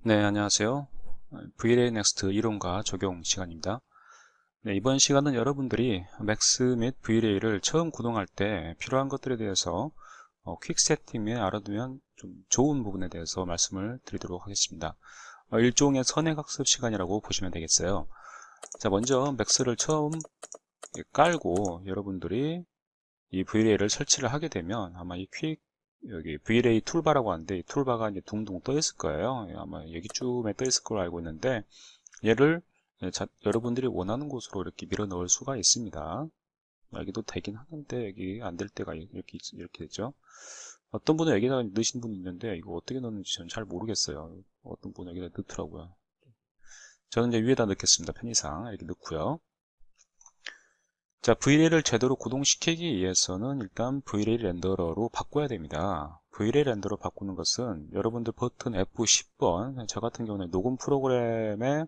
네, 안녕하세요. VLA 넥스트 이론과 적용 시간입니다. 네, 이번 시간은 여러분들이 맥스 및 VLA를 처음 구동할 때 필요한 것들에 대해서 퀵 세팅 및 알아두면 좀 좋은 부분에 대해서 말씀을 드리도록 하겠습니다. 일종의 선행학습 시간이라고 보시면 되겠어요. 자, 먼저 맥스를 처음 깔고 여러분들이 이 VLA를 설치를 하게 되면 아마 이 퀵 여기 VLA 툴바라고 하는데 이 툴바가 이제 둥둥 떠 있을 거예요. 아마 여기쯤에 떠 있을 걸로 알고 있는데 얘를 여러분들이 원하는 곳으로 이렇게 밀어 넣을 수가 있습니다. 여기도 되긴 하는데 여기 안 될 때가 이렇게 되죠. 어떤 분은 여기다가 넣으신 분이 있는데 이거 어떻게 넣는지 저는 잘 모르겠어요. 어떤 분은 여기다 넣더라고요. 저는 이제 위에다 넣겠습니다. 편의상 이렇게 넣고요. 자, VLA를 제대로 구동시키기 위해서는 일단 VLA 렌더러로 바꿔야 됩니다. VLA 렌더러 바꾸는 것은 여러분들 버튼 F10번, 저 같은 경우는 녹음 프로그램의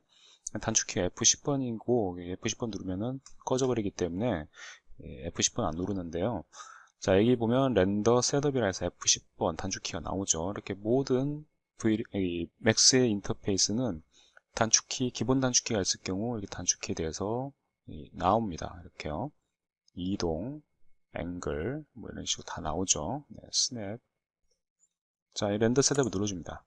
단축키가 F10번이고 F10번 누르면은 꺼져버리기 때문에 F10번 안 누르는데요. 자, 여기 보면 렌더 셋업이라 해서 F10번 단축키가 나오죠. 이렇게 모든 맥스의 인터페이스는 단축키, 기본 단축키가 있을 경우 이렇게 단축키에 대해서 나옵니다. 이렇게요. 이동, 앵글, 뭐 이런 식으로 다 나오죠. 네, 스냅. 자, 이 렌더 셋업을 눌러줍니다.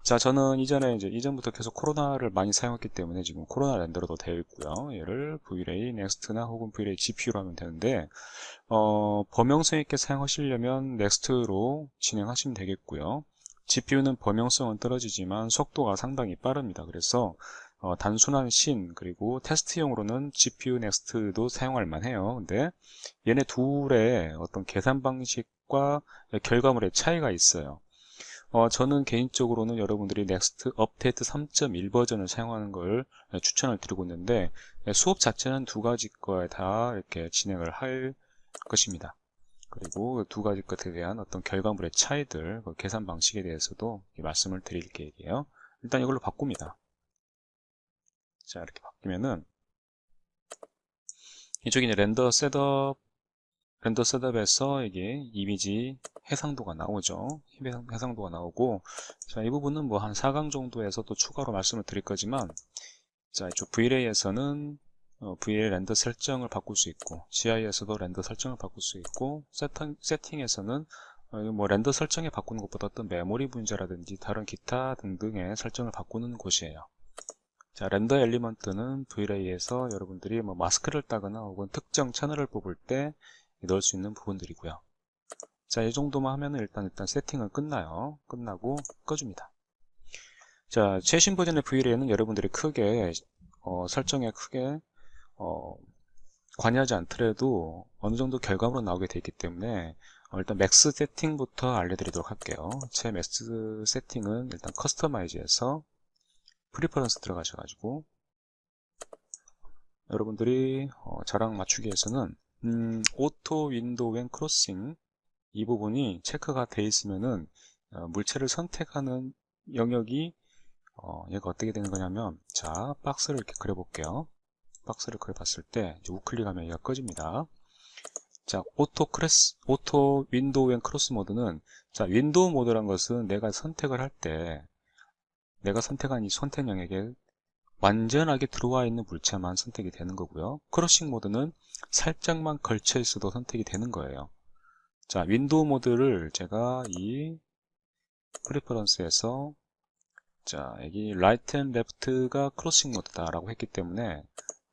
자, 저는 이전부터 계속 코로나를 많이 사용했기 때문에 지금 코로나 렌더로도 되어 있고요. 얘를 VLA 넥스트나 혹은 VLA GPU로 하면 되는데, 범용성 있게 사용하시려면 넥스트로 진행하시면 되겠고요. GPU는 범용성은 떨어지지만 속도가 상당히 빠릅니다. 그래서 단순한 그리고 테스트용으로는 GPU 넥스트도 사용할 만해요. 근데 얘네 둘의 어떤 계산 방식과 결과물의 차이가 있어요. 저는 개인적으로는 여러분들이 넥스트 업데이트 3.1 버전을 사용하는 걸 추천을 드리고 있는데 수업 자체는 두 가지 거에 다 이렇게 진행을 할 것입니다. 그리고 두 가지 것에 대한 어떤 결과물의 차이들, 그 계산 방식에 대해서도 말씀을 드릴 계획이에요. 일단 이걸로 바꿉니다. 자, 이렇게 바뀌면은 이쪽에 이제 렌더 셋업에서 이게 이미지 해상도가 나오죠. 해상도가 나오고, 자, 이 부분은 뭐 한 4강 정도에서 또 추가로 말씀을 드릴 거지만, 자, 이쪽 VLA에서는 VLA 렌더 설정을 바꿀 수 있고, GI에서도 렌더 설정을 바꿀 수 있고, 세팅에서는 뭐 렌더 설정에 바꾸는 것보다 어떤 메모리 문제라든지 다른 기타 등등의 설정을 바꾸는 곳이에요. 자, 렌더 엘리먼트는 VLA에서 여러분들이 뭐 마스크를 따거나 혹은 특정 채널을 뽑을 때 넣을 수 있는 부분들이고요. 자, 이 정도만 하면 일단 세팅은 끝나요. 끝나고 꺼줍니다. 자, 최신 버전의 VLA는 여러분들이 크게 설정에 크게 관여하지 않더라도 어느 정도 결과물은 나오게 되어 있기 때문에 일단 맥스 세팅부터 알려드리도록 할게요. 제 맥스 세팅은 일단 커스터마이즈에서 프리퍼런스 들어가셔가지고 여러분들이 저랑 맞추기 위해서는 오토 윈도우 앤 크로싱 이 부분이 체크가 돼 있으면은 물체를 선택하는 영역이 얘가 어떻게 되는 거냐면, 자, 박스를 이렇게 그려볼게요. 박스를 그려봤을 때 우클릭하면 얘가 꺼집니다. 자, 오토 윈도우 앤 크로스 모드는, 자, 윈도우 모드란 것은 내가 선택을 할 때 내가 선택한 이 선택 영역에 완전하게 들어와 있는 물체만 선택이 되는 거고요. 크로싱 모드는 살짝만 걸쳐 있어도 선택이 되는 거예요. 자, 윈도우 모드를 제가 이 프리퍼런스에서, 자, 여기 라이트 앤 레프트가 크로싱 모드다 라고 했기 때문에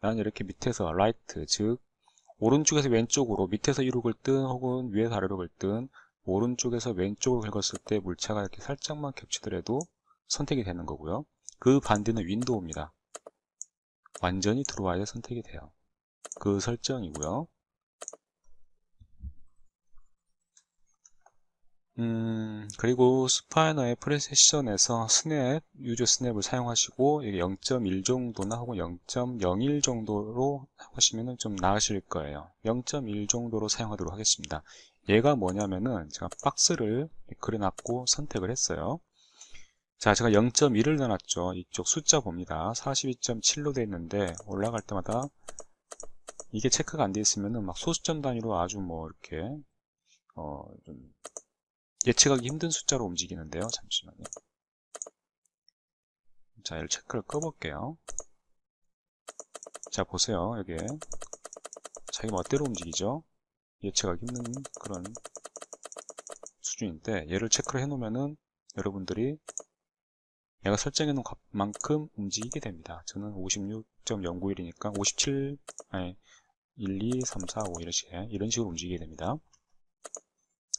나는 이렇게 밑에서 라이트, 즉 오른쪽에서 왼쪽으로 밑에서 위로 긁든 혹은 위에서 아래로 긁든 오른쪽에서 왼쪽으로 긁었을 때 물체가 이렇게 살짝만 겹치더라도 선택이 되는 거고요. 그 반대는 윈도우입니다. 완전히 들어와야 선택이 돼요. 그 설정이고요. 그리고 스파이너의 프레세션에서 유저 스냅을 사용하시고, 이게 0.1 정도나 혹은 0.01 정도로 하시면 좀 나으실 거예요. 0.1 정도로 사용하도록 하겠습니다. 얘가 뭐냐면은, 제가 박스를 그려놨고 선택을 했어요. 자, 제가 0.1을 넣어놨죠. 이쪽 숫자 봅니다. 42.7로 되어 있는데, 올라갈 때마다 이게 체크가 안 되어 있으면은 막 소수점 단위로 아주 뭐 이렇게, 좀 예측하기 힘든 숫자로 움직이는데요. 잠시만요. 자, 얘를 체크를 꺼볼게요. 자, 보세요. 여기에 자기 멋대로 움직이죠. 예측하기 힘든 그런 수준인데, 얘를 체크를 해놓으면은 여러분들이 얘가 설정해 놓은 값만큼 움직이게 됩니다. 저는 56.091이니까 57, 아니 1, 2, 3, 4, 5 이런 식으로 움직이게 됩니다.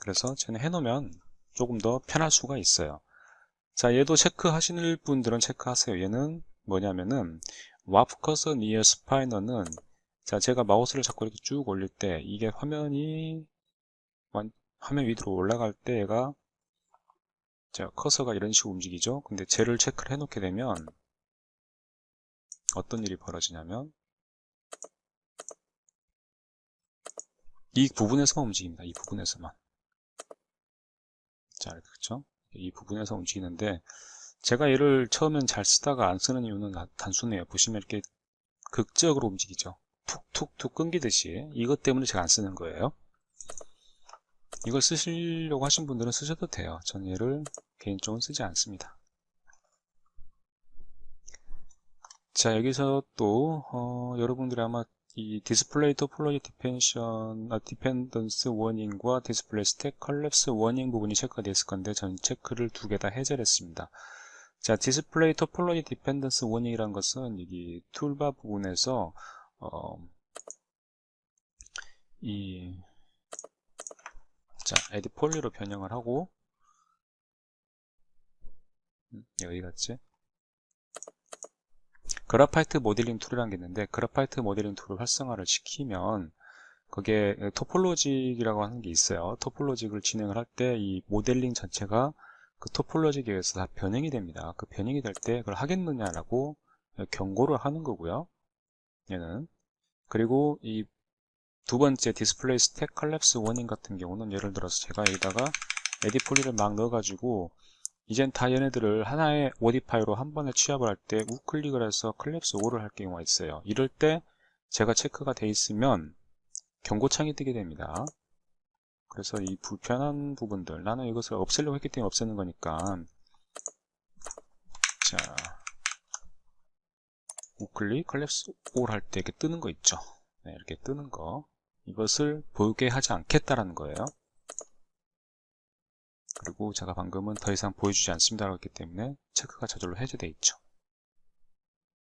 그래서 저는 해놓으면 조금 더 편할 수가 있어요. 자, 얘도 체크하시는 분들은 체크하세요. 얘는 뭐냐면은 warp cursor near spiner는, 자, 제가 마우스를 자꾸 이렇게 쭉 올릴 때 이게 화면 위로 올라갈 때 얘가, 자, 커서가 이런 식으로 움직이죠. 근데 쟤를 체크를 해놓게 되면 어떤 일이 벌어지냐면 이 부분에서만 움직입니다. 이 부분에서만. 자, 그렇죠? 이 부분에서 움직이는데, 제가 얘를 처음엔 잘 쓰다가 안 쓰는 이유는 단순해요. 보시면 이렇게 극적으로 움직이죠. 툭툭툭 끊기듯이. 이것 때문에 제가 안 쓰는 거예요. 이걸 쓰시려고 하신 분들은 쓰셔도 돼요. 저는 얘를 개인적으로 쓰지 않습니다. 자, 여기서 또 여러분들이 아마 이 디스플레이 토폴로지 디펜던스 워닝과 디스플레이 스택 컬랩스 워닝 부분이 체크가 되어 있을 건데, 저는 체크를 두 개 다 해제를 했습니다. 자, 디스플레이 토폴로지 디펜던스 워닝이라는 것은 여기 툴바 부분에서 자, 에디 폴리로 변형을 하고, 어디 갔지? 그래파이트 모델링 툴이라는 게 있는데, 그래파이트 모델링 툴을 활성화를 시키면 거기에 토폴로직이라고 하는 게 있어요. 토폴로직을 진행을 할 때 이 모델링 전체가 그 토폴로직에 의해서 다 변형이 됩니다. 그 변형이 될 때 그걸 하겠느냐라고 경고를 하는 거고요. 얘는. 그리고 이 두 번째 디스플레이 스택 컬랩스 워닝 같은 경우는, 예를 들어서 제가 여기다가 에디 폴리를 막 넣어가지고 이젠 다 얘네들을 하나의 오디 파일로 한 번에 취합을 할 때 우클릭을 해서 클랩스 5를 할 경우가 있어요. 이럴 때 제가 체크가 돼 있으면 경고창이 뜨게 됩니다. 그래서 이 불편한 부분들, 나는 이것을 없애려고 했기 때문에 없애는 거니까, 자, 우클릭 클랩스 5를 할 때 이렇게 뜨는 거 있죠. 네, 이렇게 뜨는 거, 이것을 보게 하지 않겠다라는 거예요. 그리고 제가 방금은 더 이상 보여주지 않습니다라고 했기 때문에 체크가 저절로 해제되어 있죠.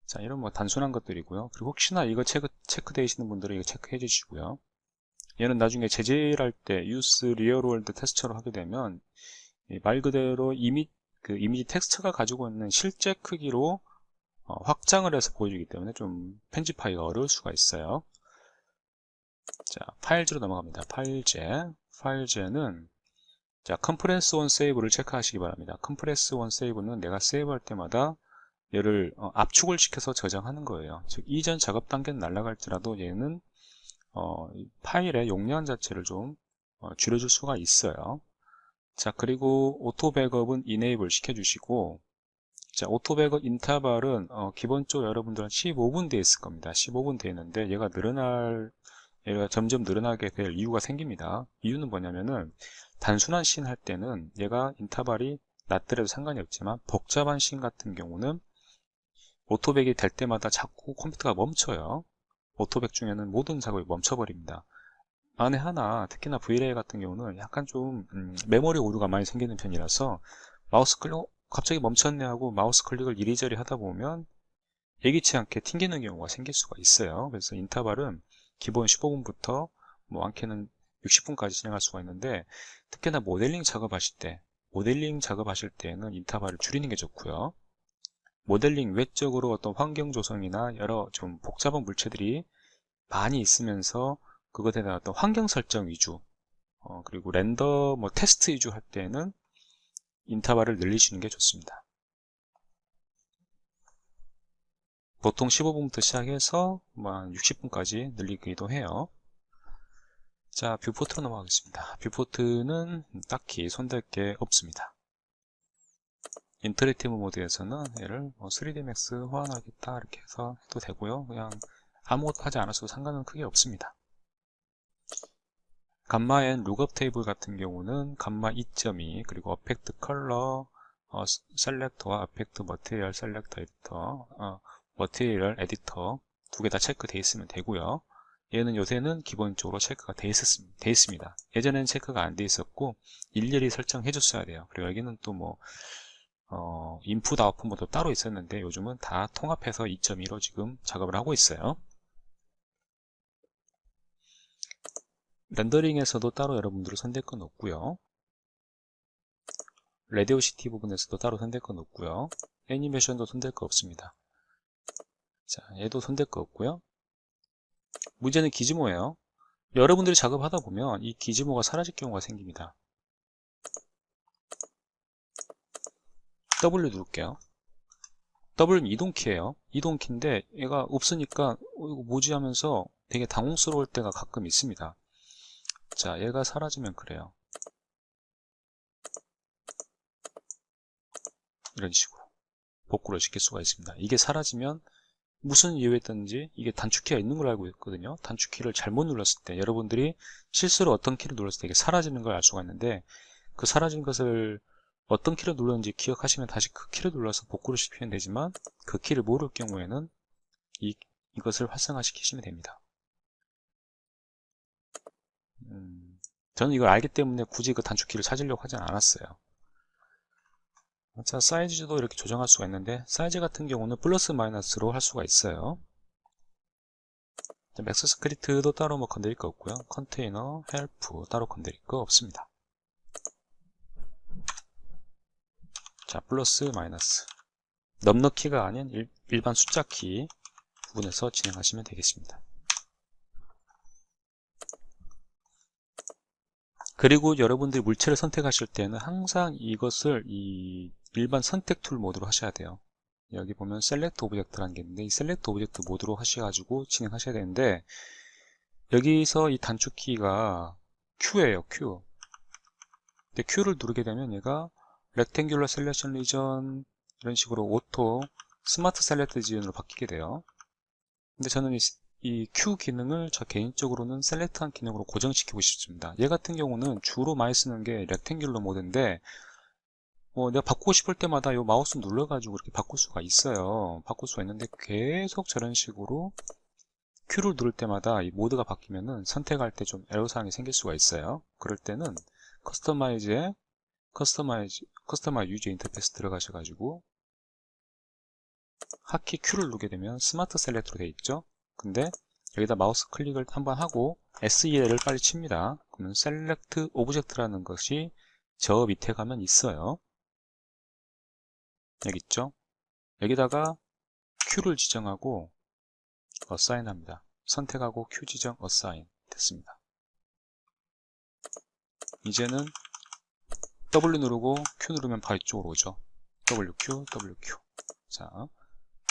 자, 이런 뭐 단순한 것들이고요. 그리고 혹시나 이거 체크되어 있는 분들은 이거 체크해 주시고요. 얘는 나중에 제재할 때 use real world 텍스처로 하게 되면 말 그대로 이미지 텍스처가 가지고 있는 실제 크기로 확장을 해서 보여주기 때문에 좀 편집하기가 어려울 수가 있어요. 자, 파일즈로 넘어갑니다. 파일즈는 자, 컴프레스 원 세이브를 체크하시기 바랍니다. 컴프레스 원 세이브는 내가 세이브할 때마다 얘를 압축을 시켜서 저장하는 거예요. 즉 이전 작업 단계는 날아갈지라도 얘는 파일의 용량 자체를 좀 줄여줄 수가 있어요. 자, 그리고 오토 백업은 이네이블 시켜주시고, 자, 오토 백업 인터벌은 기본적으로 여러분들은 15분 돼 있을 겁니다. 15분 돼 있는데 얘가 점점 늘어나게 될 이유가 생깁니다. 이유는 뭐냐면은 단순한 씬 할 때는 얘가 인터벌이 낮더라도 상관이 없지만 복잡한 씬 같은 경우는 오토백이 될 때마다 자꾸 컴퓨터가 멈춰요. 오토백 중에는 모든 작업이 멈춰버립니다. 안에 하나, 특히나 VLA 같은 경우는 약간 좀 메모리 오류가 많이 생기는 편이라서 마우스 클릭 갑자기 멈췄네 하고 마우스 클릭을 이리저리 하다 보면 예기치 않게 튕기는 경우가 생길 수가 있어요. 그래서 인터벌은 기본 15분부터 뭐 많게는 60분까지 진행할 수가 있는데, 특히나 모델링 작업하실 때는 인터벌을 줄이는 게 좋고요. 모델링 외적으로 어떤 환경 조성이나 여러 좀 복잡한 물체들이 많이 있으면서 그것에 대한 어떤 환경 설정 위주, 그리고 렌더 뭐 테스트 위주 할 때는 인터벌을 늘리시는 게 좋습니다. 보통 15분부터 시작해서 뭐 60분까지 늘리기도 해요. 자, 뷰포트로 넘어가겠습니다. 뷰포트는 딱히 손댈 게 없습니다. 인터랙티브 모드에서는 얘를 3D Max 호환하겠다 이렇게 해서 해도 되고요. 그냥 아무것도 하지 않았어도 상관은 크게 없습니다. 감마 앤 룩업 테이블 같은 경우는 감마 2.2 그리고 어펙트 컬러 셀렉터와 에펙트 머티리얼 셀렉터 에디터, 머티리얼 에디터 두 개 다 체크되어 있으면 되고요. 얘는 요새는 기본적으로 체크가 돼 있습니다. 예전에는 체크가 안 돼 있었고 일일이 설정해 줬어야 돼요. 그리고 여기는 또 뭐 인풋 아웃풋 모드 따로 있었는데 요즘은 다 통합해서 2.2로 지금 작업을 하고 있어요. 렌더링에서도 따로 여러분들은 선택권 없고요. 레디오시티 부분에서도 따로 선택권 없고요. 애니메이션도 선택권 없습니다. 자, 얘도 선택권 없고요. 문제는 기즈모예요. 여러분들이 작업하다 보면 이 기즈모가 사라질 경우가 생깁니다. W 누를게요. W는 이동키예요. 이동키인데 얘가 없으니까 이거 뭐지 하면서 되게 당혹스러울 때가 가끔 있습니다. 자, 얘가 사라지면 그래요. 이런 식으로 복구를 시킬 수가 있습니다. 이게 사라지면 무슨 이유였든지 이게 단축키가 있는 걸 알고 있거든요. 단축키를 잘못 눌렀을 때 여러분들이 실수로 어떤 키를 눌렀을 때 이게 사라지는 걸 알 수가 있는데 그 사라진 것을 어떤 키를 눌렀는지 기억하시면 다시 그 키를 눌러서 복구를 시키면 되지만 그 키를 모를 경우에는 이것을 활성화시키시면 됩니다. 저는 이걸 알기 때문에 굳이 그 단축키를 찾으려고 하진 않았어요. 자, 사이즈도 이렇게 조정할 수가 있는데 사이즈 같은 경우는 플러스 마이너스로 할 수가 있어요. 맥스 스크립트도 따로 뭐 건드릴 거 없고요. 컨테이너, 헬프 따로 건드릴 거 없습니다. 자, 플러스 마이너스 넘너키가 아닌 일반 숫자 키 부분에서 진행하시면 되겠습니다. 그리고 여러분들이 물체를 선택하실 때는 항상 이것을 이 일반 선택 툴 모드로 하셔야 돼요. 여기 보면 셀렉트 오브젝트라는 게 있는데 이 셀렉트 오브젝트 모드로 하셔가지고 진행하셔야 되는데 여기서 이 단축키가 Q예요. Q. 근데 Q를 누르게 되면 얘가 렉탱귤러 셀렉션 리전 이런 식으로 오토 스마트 셀렉트 지연으로 바뀌게 돼요. 근데 저는 이 Q 기능을 저 개인적으로는 셀렉트한 기능으로 고정시키고 싶습니다. 얘 같은 경우는 주로 많이 쓰는 게 렉탱귤러 모드인데 내가 바꾸고 싶을 때마다 이 마우스 눌러가지고 이렇게 바꿀 수가 있어요. 바꿀 수가 있는데 계속 저런 식으로 Q를 누를 때마다 이 모드가 바뀌면은 선택할 때 좀 애로사항이 생길 수가 있어요. 그럴 때는 커스터마이즈 유저 인터페이스 들어가셔가지고 하키 Q를 누르게 되면 스마트 셀렉트로 되어 있죠. 근데 여기다 마우스 클릭을 한번 하고 SEL을 빨리 칩니다. 그러면 셀렉트 오브젝트라는 것이 저 밑에 가면 있어요. 여기 있죠. 여기다가 Q를 지정하고 어사인 합니다. 선택하고 Q 지정 어사인 됐습니다. 이제는 W 누르고 Q 누르면 바로 이쪽으로 오죠. WQ. 자,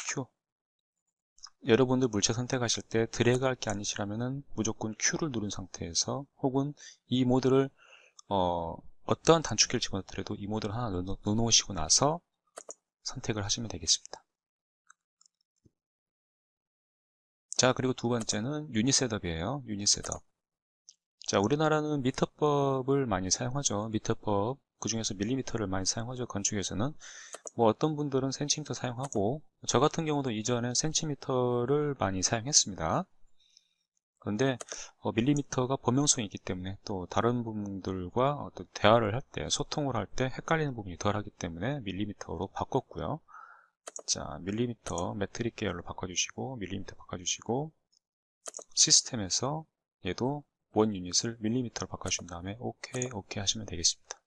Q. 여러분들 물체 선택하실 때 드래그 할 게 아니시라면은 무조건 Q를 누른 상태에서 혹은 이 모드를 어떠한 단축키를 집어넣더라도 이 모드를 하나 넣어놓으시고 나서 선택을 하시면 되겠습니다. 자, 그리고 두 번째는 유닛 셋업이에요. 유닛 셋업. 자, 우리나라는 미터법을 많이 사용하죠. 미터법, 그 중에서 밀리미터를 많이 사용하죠. 건축에서는. 뭐 어떤 분들은 센티미터 사용하고, 저 같은 경우도 이전에 센티미터를 많이 사용했습니다. 그런데 밀리미터가 범용성이 있기 때문에 또 다른 분들과 어떤 대화를 할 때, 소통을 할 때 헷갈리는 부분이 덜하기 때문에 밀리미터로 바꿨고요. 자, 밀리미터 매트릭 계열로 바꿔주시고 밀리미터 바꿔주시고 시스템에서 얘도 원 유닛을 밀리미터로 바꿔준 다음에 오케이 하시면 되겠습니다.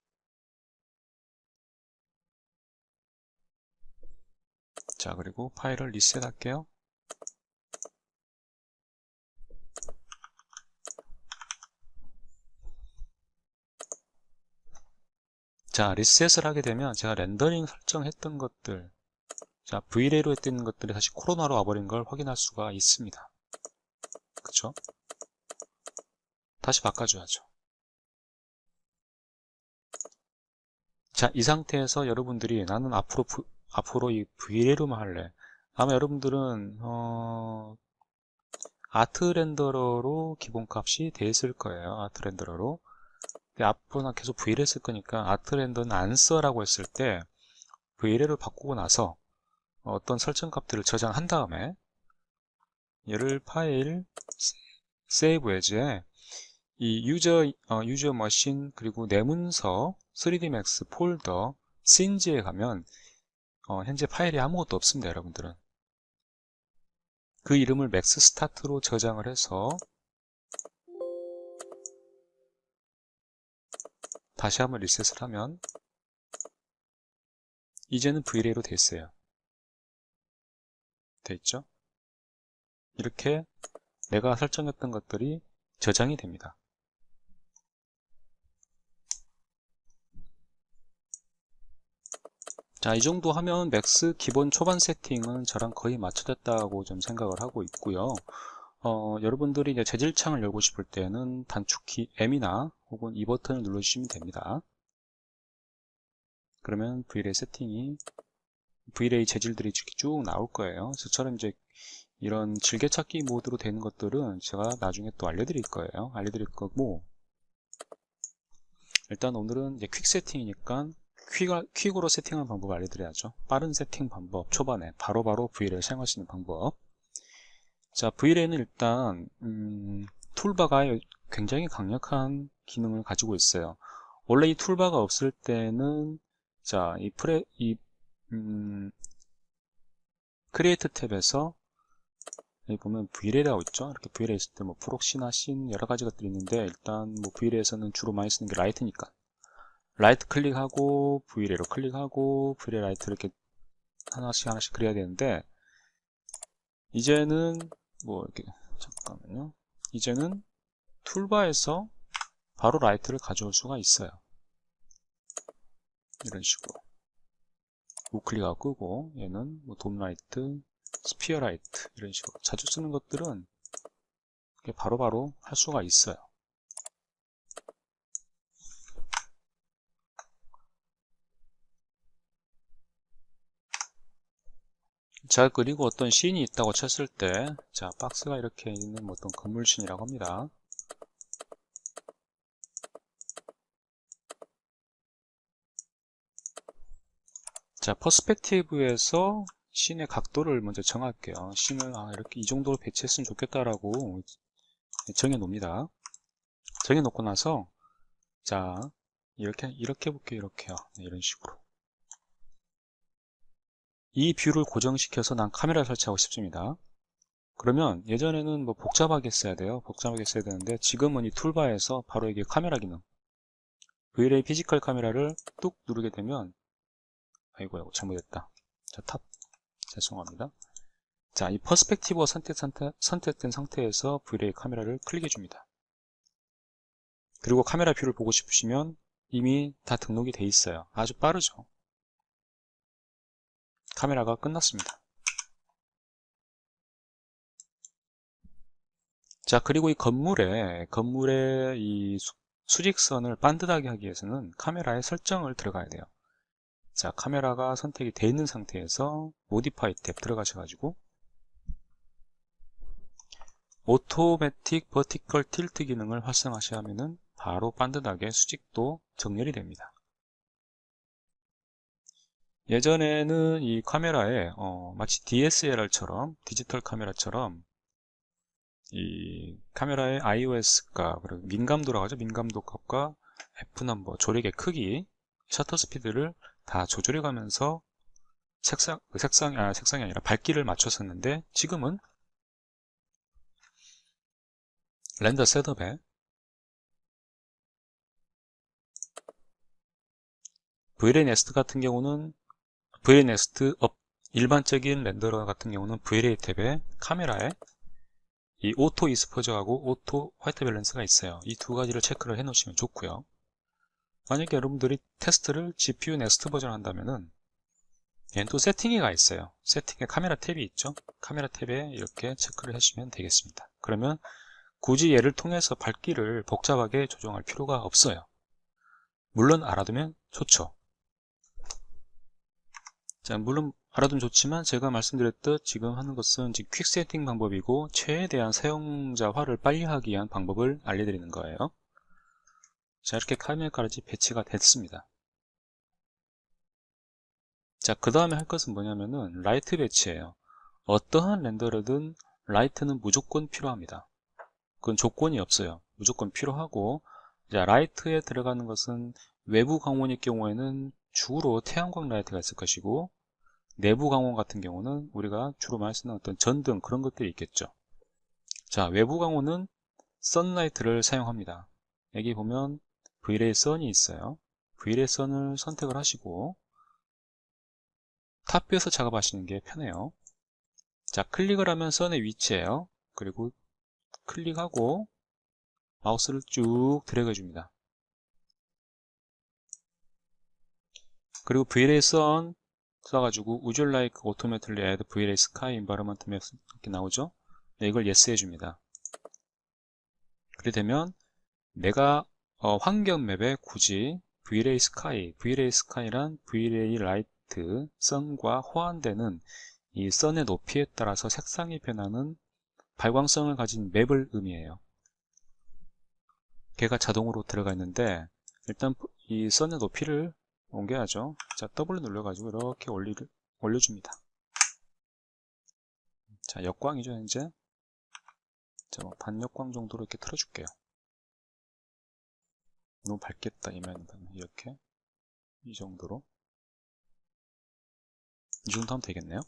자, 그리고 파일을 리셋 할게요. 자, 리셋을 하게 되면 제가 렌더링 설정했던 것들, 자, V레이로 했던 것들이 다시 코로나로 와버린 걸 확인할 수가 있습니다. 그쵸? 다시 바꿔줘야죠. 자, 이 상태에서 여러분들이 나는 앞으로 이 V레이로만 할래. 아마 여러분들은 아트 렌더러로 기본값이 돼 있을 거예요. 아트 렌더러로. 근데 앞으로는 계속 V를 했을 거니까 아트 렌더는 안 써라고 했을 때 VLA를 바꾸고 나서 어떤 설정 값들을 저장한 다음에 얘를 파일 세이브 에즈에 이 유저 머신 그리고 내 문서 3D Max 폴더 씬즈에 가면 현재 파일이 아무것도 없습니다. 여러분들은 그 이름을 맥스 스타트로 저장을 해서 다시 한번 리셋을 하면 이제는 VLA로 돼 있어요. 돼 있죠? 이렇게 내가 설정했던 것들이 저장이 됩니다. 자, 이 정도 하면 맥스 기본 초반 세팅은 저랑 거의 맞춰졌다고 좀 생각을 하고 있고요. 여러분들이 이제 재질창을 열고 싶을 때는 단축키 M이나 혹은 이 버튼을 눌러주시면 됩니다. 그러면 VLA 세팅이 VLA 재질들이 쭉 나올 거예요. 저처럼 이제 이런 즐겨찾기 모드로 되는 것들은 제가 나중에 또 알려드릴 거예요. 알려드릴 거고, 일단 오늘은 이제 퀵 세팅이니까 퀵으로 세팅하는 방법을 알려드려야죠. 빠른 세팅 방법, 초반에 바로바로 VLA를 사용할 수 있는 방법. 자, VLA는 일단 툴바가 굉장히 강력한 기능을 가지고 있어요. 원래 이 툴바가 없을 때는 자, 크리에이트 탭에서 여기 보면 VLA라고 있죠. 이렇게 VLA 있을 때 뭐 프록시나 씬 여러 가지 것들이 있는데, 일단 뭐 VLA에서는 주로 많이 쓰는 게 라이트니까 라이트 클릭하고 VLA로 클릭하고 VLA 라이트 이렇게 하나씩 그려야 되는데, 이제는 뭐 이렇게 잠깐만요. 이제는 툴바에서 바로 라이트를 가져올 수가 있어요. 이런 식으로 우클릭하고 끄고, 얘는 뭐 돔 라이트, 스피어 라이트 이런 식으로 자주 쓰는 것들은 바로바로 할 수가 있어요. 자, 그리고 어떤 씬이 있다고 쳤을 때, 자, 박스가 이렇게 있는 어떤 건물 씬이라고 합니다. 자, 퍼스펙티브에서 씬의 각도를 먼저 정할게요. 씬을 이렇게 이 정도로 배치했으면 좋겠다라고 정해 놓습니다. 정해 놓고 나서, 자, 이렇게 볼게요. 이렇게요. 네, 이런 식으로. 이 뷰를 고정시켜서 난 카메라 설치하고 싶습니다. 그러면 예전에는 뭐 복잡하게 써야 돼요. 복잡하게 써야 되는데, 지금은 이 툴바에서 바로 이게 카메라 기능, VLA 피지컬 카메라를 뚝 누르게 되면, 아이고 잘못했다. 자, 죄송합니다. 자, 이 퍼스펙티브가 선택된 상태에서 VLA 카메라를 클릭해 줍니다. 그리고 카메라 뷰를 보고 싶으시면 이미 다 등록이 돼 있어요. 아주 빠르죠. 카메라가 끝났습니다. 자, 그리고 이 건물의 이 수직선을 반듯하게 하기 위해서는 카메라에 설정을 들어가야 돼요. 자, 카메라가 선택이 되어 있는 상태에서 모디파이 탭 들어가셔가지고 오토매틱 버티컬 틸트 기능을 활성화하셔야 하면은 바로 반듯하게 수직도 정렬이 됩니다. 예전에는 이 카메라에 마치 DSLR처럼 디지털 카메라처럼 이 카메라의 iOS 값, 그리고 민감도라고 하죠. 민감도 값과 F넘버, 조력의 크기, 셔터 스피드를 다 조절해 가면서 색상이 아니라 밝기를 맞췄었는데, 지금은 렌더 셋업에 VLA Next 같은 경우는 VLA Next 일반적인 렌더러 같은 경우는 VLA 탭에 카메라에 이 오토 이스포저하고 오토 화이트 밸런스가 있어요. 이 두 가지를 체크를 해 놓으시면 좋고요. 만약에 여러분들이 테스트를 GPU Next 버전 한다면은 얘는 또 세팅이 가 있어요. 세팅에 카메라 탭이 있죠. 카메라 탭에 이렇게 체크를 해주시면 되겠습니다. 그러면 굳이 얘를 통해서 밝기를 복잡하게 조정할 필요가 없어요. 물론 알아두면 좋죠. 자, 물론 알아두면 좋지만 제가 말씀드렸듯 지금 하는 것은 퀵 세팅 방법이고 최대한 사용자화를 빨리 하기 위한 방법을 알려드리는 거예요. 자, 이렇게 카메라까지 배치가 됐습니다. 자, 그 다음에 할 것은 뭐냐면은 라이트 배치예요. 어떠한 렌더러든 라이트는 무조건 필요합니다. 그건 조건이 없어요. 무조건 필요하고, 자, 라이트에 들어가는 것은 외부 광원일 경우에는 주로 태양광 라이트가 있을 것이고, 내부 광원 같은 경우는 우리가 주로 많이 쓰는 어떤 전등 그런 것들이 있겠죠. 자, 외부 광원은 선라이트를 사용합니다. 여기 보면 Vray 선이 있어요. Vray 선을 선택을 하시고 탑뷰에서 작업하시는 게 편해요. 자, 클릭을 하면 선의 위치예요. 그리고 클릭하고 마우스를 쭉 드래그 해줍니다. 그리고 Vray 선 써가지고 Would you like automatically add Vray sky environment map 이렇게 나오죠. 네, 이걸 yes 해줍니다. 그렇게 되면 내가 환경 맵에 굳이 Vray sky, Vray sky란 Vray 라이트, 선과 호환되는 이 선의 높이에 따라서 색상이 변하는 발광성을 가진 맵을 의미해요. 걔가 자동으로 들어가 있는데 일단 이 선의 높이를 옮겨야죠. 자, W 눌러가지고 이렇게 올려줍니다. 자, 역광이죠, 이제. 자, 뭐 반역광 정도로 이렇게 틀어줄게요. 너무 밝겠다, 이면 이렇게. 이 정도로. 이 정도 하면 되겠네요.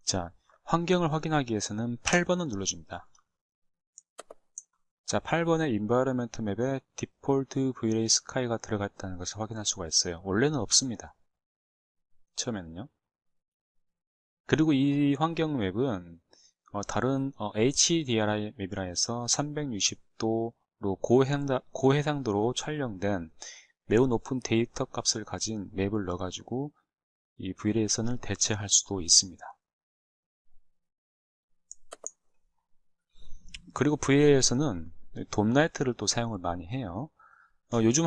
자, 환경을 확인하기 위해서는 8번을 눌러줍니다. 자, 8번의 Environment 맵에 Default Vray Sky가 들어가 있다는 것을 확인할 수가 있어요. 원래는 없습니다. 처음에는요. 그리고 이 환경 맵은 다른 HDRI 맵이라 해서 360도로 고해상도로 촬영된 매우 높은 데이터 값을 가진 맵을 넣어가지고 이 Vray 선을 대체할 수도 있습니다. 그리고 Vray에서는 돔라이트를 또 사용을 많이 해요. 요즘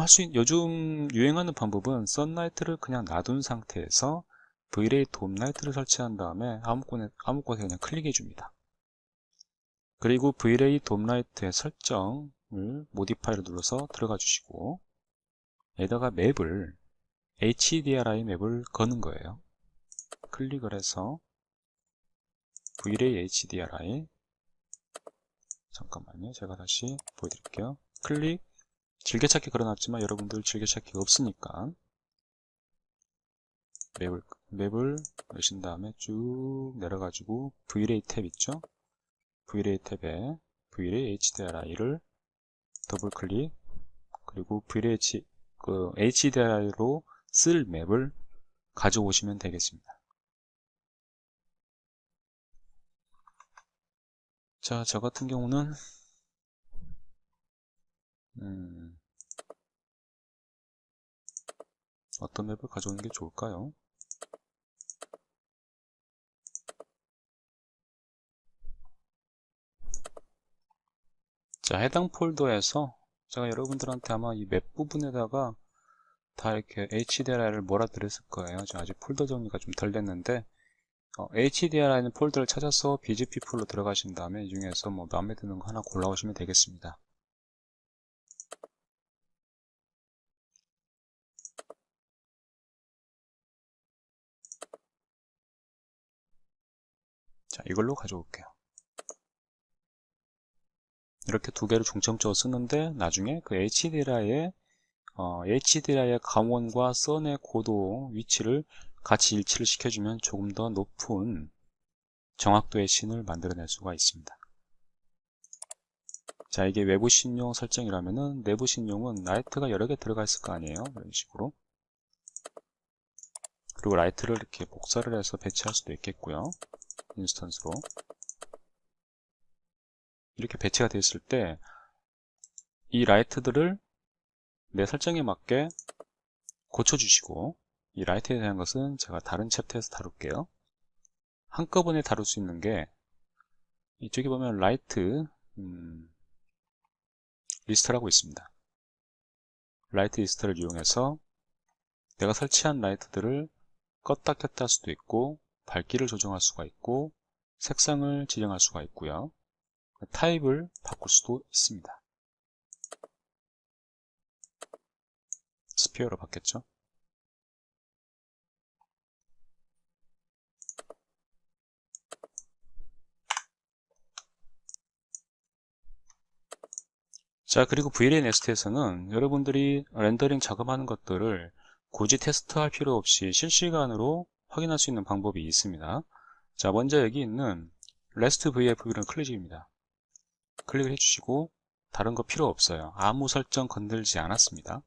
유행하는 방법은 선라이트를 그냥 놔둔 상태에서 Vray 돔라이트를 설치한 다음에 아무 곳에 그냥 클릭해 줍니다. 그리고 Vray 돔라이트의 설정을 모디파이를 눌러서 들어가 주시고 여기다가 맵을 HDRI 맵을 거는 거예요. 클릭을 해서 Vray HDRI 잠깐만요. 제가 다시 보여드릴게요. 클릭 즐겨찾기 걸어놨지만 여러분들 즐겨찾기가 없으니까 맵을 넣으신 다음에 쭉 내려가지고 Vray 탭 있죠? Vray 탭에 Vray HDRI를 더블 클릭 그리고 Vray HDRI로 쓸 맵을 가져오시면 되겠습니다. 자, 저 같은 경우는 어떤 맵을 가져오는 게 좋을까요? 자, 해당 폴더에서 제가 여러분들한테 아마 이 맵 부분에다가 다 이렇게 HDRI를 몰아드렸을 거예요. 아직 폴더 정리가 좀 덜 됐는데 HDRI는 폴더를 찾아서 BGP 폴로 들어가신 다음에 이 중에서 뭐 마음에 드는 거 하나 골라오시면 되겠습니다. 자, 이걸로 가져올게요. 이렇게 두 개를 중점적으로 쓰는데 나중에 그 HDRI의 강원과 선의 고도 위치를 같이 일치를 시켜주면 조금 더 높은 정확도의 씬을 만들어낼 수가 있습니다. 자, 이게 외부 씬용 설정이라면은 내부 씬용은 라이트가 여러 개 들어가 있을 거 아니에요. 이런 식으로. 그리고 라이트를 이렇게 복사를 해서 배치할 수도 있겠고요. 인스턴스로. 이렇게 배치가 되었을 때 이 라이트들을 내 설정에 맞게 고쳐주시고 이 라이트에 대한 것은 제가 다른 챕터에서 다룰게요. 한꺼번에 다룰 수 있는 게 이쪽에 보면 라이트 리스트라고 있습니다. 라이트 리스트를 이용해서 내가 설치한 라이트들을 껐다 켰다 할 수도 있고 밝기를 조정할 수가 있고 색상을 지정할 수가 있고요. 타입을 바꿀 수도 있습니다. 스피어로 바뀌었죠. 자, 그리고 VLA 넥스트에서는 여러분들이 렌더링 작업하는 것들을 굳이 테스트할 필요 없이 실시간으로 확인할 수 있는 방법이 있습니다. 자, 먼저 여기 있는 REST VF를 클릭입니다. 클릭을 해주시고 다른 거 필요 없어요. 아무 설정 건들지 않았습니다.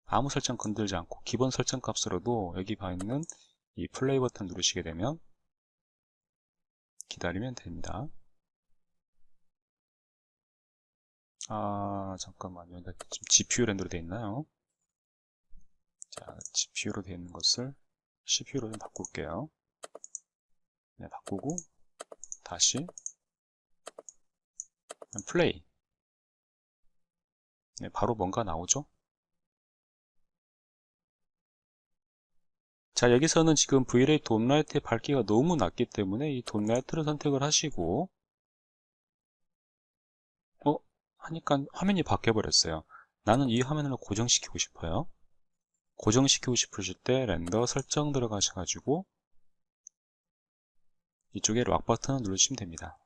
아무 설정 건들지 않고 기본 설정 값으로도 여기 봐 있는 이 플레이 버튼 누르시게 되면 기다리면 됩니다. 잠깐만요. 지금 GPU 렌더로 되어 있나요? 자, GPU로 되어 있는 것을 CPU로 좀 바꿀게요. 네, 바꾸고 다시 플레이. 네, 바로 뭔가 나오죠? 자, 여기서는 지금 VLA 돔라이트의 밝기가 너무 낮기 때문에 이 돔라이트를 선택을 하시고 하니까 화면이 바뀌어 버렸어요. 나는 이 화면을 고정시키고 싶어요. 고정시키고 싶으실 때 렌더 설정 들어가셔가지고 이쪽에 락 버튼을 누르시면 됩니다.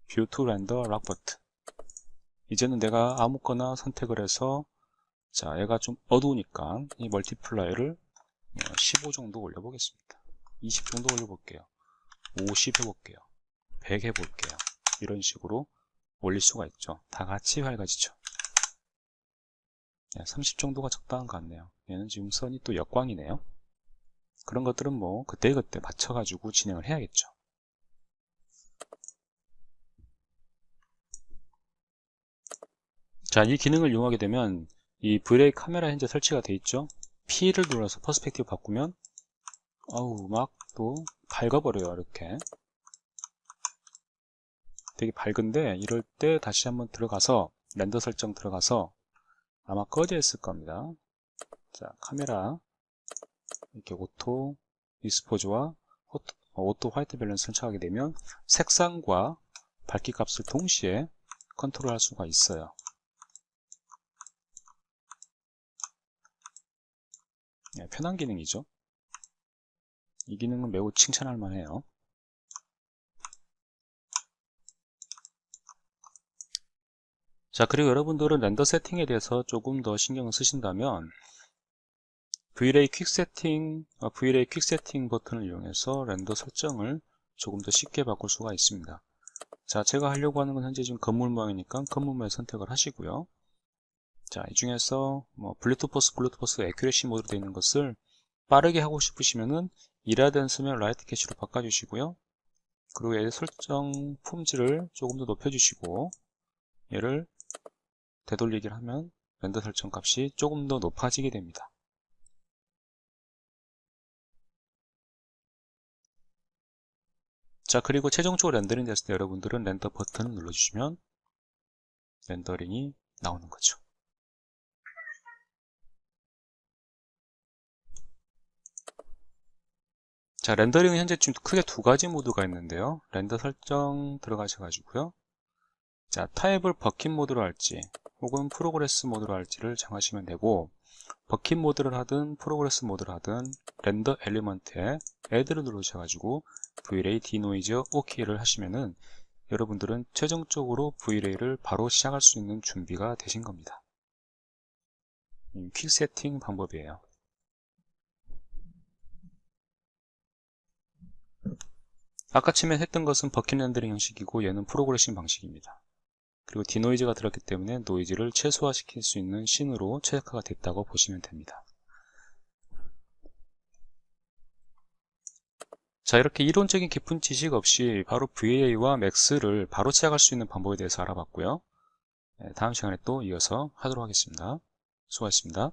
View to Render 락 버튼. 이제는 내가 아무거나 선택을 해서 자, 얘가 좀 어두우니까 이 멀티플라이를 15 정도 올려보겠습니다. 20 정도 올려볼게요. 50 해볼게요. 100 해볼게요. 이런 식으로 올릴 수가 있죠. 다 같이 밝아지죠. 30 정도가 적당한 것 같네요. 얘는 지금 선이 또 역광이네요. 그런 것들은 뭐 그때그때 맞춰가지고 진행을 해야겠죠. 자, 이 기능을 이용하게 되면 이 VLA 카메라 현재 설치가 되어 있죠. P를 눌러서 퍼스펙티브 바꾸면 막 또 밝아버려요. 이렇게 되게 밝은데 이럴 때 다시 한번 들어가서 렌더 설정 들어가서 아마 꺼져 있을 겁니다. 자, 카메라 이렇게 오토 익스포즈와 오토 화이트 밸런스 설정하게 되면 색상과 밝기 값을 동시에 컨트롤 할 수가 있어요. 편한 기능이죠. 이 기능은 매우 칭찬할 만해요. 자, 그리고 여러분들은 렌더 세팅에 대해서 조금 더 신경을 쓰신다면 VLA 퀵 세팅 버튼을 이용해서 렌더 설정을 조금 더 쉽게 바꿀 수가 있습니다. 자, 제가 하려고 하는 건 현재 지금 건물 모양이니까 건물 모양 선택을 하시고요. 자, 이 중에서 블루투스 애큐레시 모드로 되어 있는 것을 빠르게 하고 싶으시면은 이라덴스면 라이트 캐시로 바꿔주시고요. 그리고 얘의 설정 품질을 조금 더 높여주시고 얘를 되돌리기를 하면 렌더 설정 값이 조금 더 높아지게 됩니다. 자, 그리고 최종적으로 렌더링 됐을 때 여러분들은 렌더 버튼을 눌러주시면 렌더링이 나오는 거죠. 자, 렌더링은 현재 지금 크게 두 가지 모드가 있는데요. 렌더 설정 들어가셔가지고요. 자, 타입을 버킷 모드로 할지 혹은 프로그레스 모드로 할지를 정하시면 되고, 버킷 모드를 하든 프로그레스 모드를 하든 렌더 엘리먼트에 애드를 누르셔가지고 VLA 디노이즈 OK를 하시면은 여러분들은 최종적으로 VLA를 바로 시작할 수 있는 준비가 되신 겁니다. 퀵 세팅 방법이에요. 아까 처음에 했던 것은 버킷 렌더링 형식이고 얘는 프로그레싱 방식입니다. 그리고 디노이즈가 들었기 때문에 노이즈를 최소화시킬 수 있는 씬으로 최적화가 됐다고 보시면 됩니다. 자, 이렇게 이론적인 깊은 지식 없이 바로 VLA와 맥스를 바로 시작할 수 있는 방법에 대해서 알아봤고요. 다음 시간에 또 이어서 하도록 하겠습니다. 수고하셨습니다.